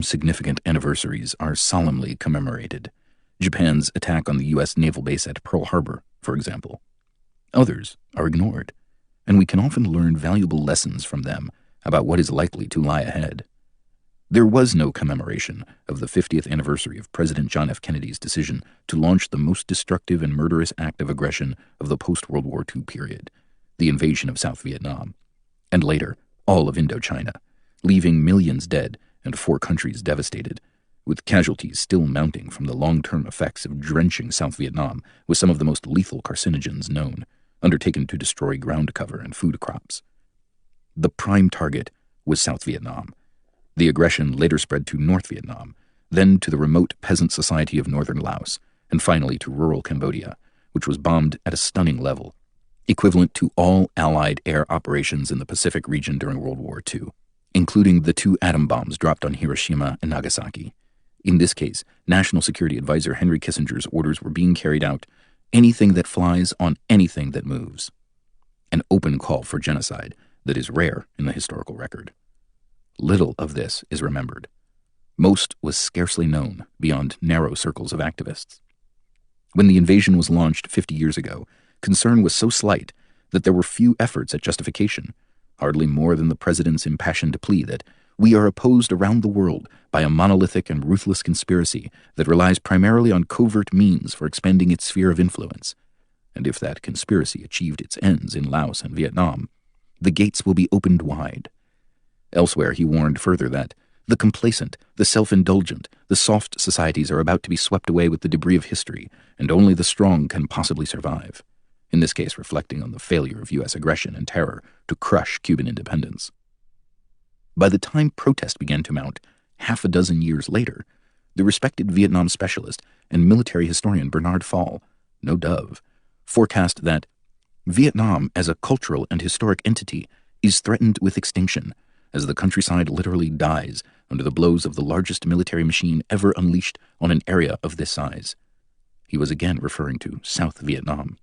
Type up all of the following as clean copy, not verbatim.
significant anniversaries are solemnly commemorated. Japan's attack on the U.S. naval base at Pearl Harbor, for example. Others are ignored, and we can often learn valuable lessons from them about what is likely to lie ahead. There was no commemoration of the 50th anniversary of President John F. Kennedy's decision to launch the most destructive and murderous act of aggression of the post-World War II period, the invasion of South Vietnam, and later, all of Indochina, leaving millions dead and 4 countries devastated, with casualties still mounting from the long-term effects of drenching South Vietnam with some of the most lethal carcinogens known, undertaken to destroy ground cover and food crops. The prime target was South Vietnam. The aggression later spread to North Vietnam, then to the remote peasant society of northern Laos, and finally to rural Cambodia, which was bombed at a stunning level, equivalent to all Allied air operations in the Pacific region during World War II, including the 2 atom bombs dropped on Hiroshima and Nagasaki. In this case, National Security Advisor Henry Kissinger's orders were being carried out: anything that flies on anything that moves. An open call for genocide that is rare in the historical record. Little of this is remembered. Most was scarcely known beyond narrow circles of activists. When the invasion was launched 50 years ago, concern was so slight that there were few efforts at justification, hardly more than the president's impassioned plea that we are opposed around the world by a monolithic and ruthless conspiracy that relies primarily on covert means for expanding its sphere of influence. And if that conspiracy achieved its ends in Laos and Vietnam, the gates will be opened wide. Elsewhere, he warned further that the complacent, the self-indulgent, the soft societies are about to be swept away with the debris of history, and only the strong can possibly survive, in this case reflecting on the failure of U.S. aggression and terror to crush Cuban independence. By the time protest began to mount, 6 years later, the respected Vietnam specialist and military historian Bernard Fall, no dove, forecast that Vietnam as a cultural and historic entity is threatened with extinction, as the countryside literally dies under the blows of the largest military machine ever unleashed on an area of this size. He was again referring to South Vietnam.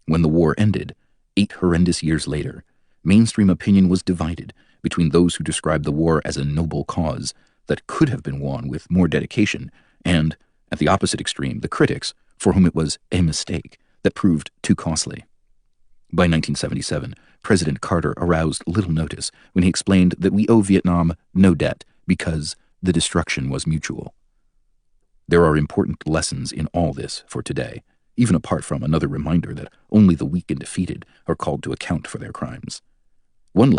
When the war ended, 8 horrendous years later, mainstream opinion was divided between those who described the war as a noble cause that could have been won with more dedication, and, at the opposite extreme, the critics, for whom it was a mistake that proved too costly. By 1977, President Carter aroused little notice when he explained that we owe Vietnam no debt because the destruction was mutual. There are important lessons in all this for today, even apart from another reminder that only the weak and defeated are called to account for their crimes. One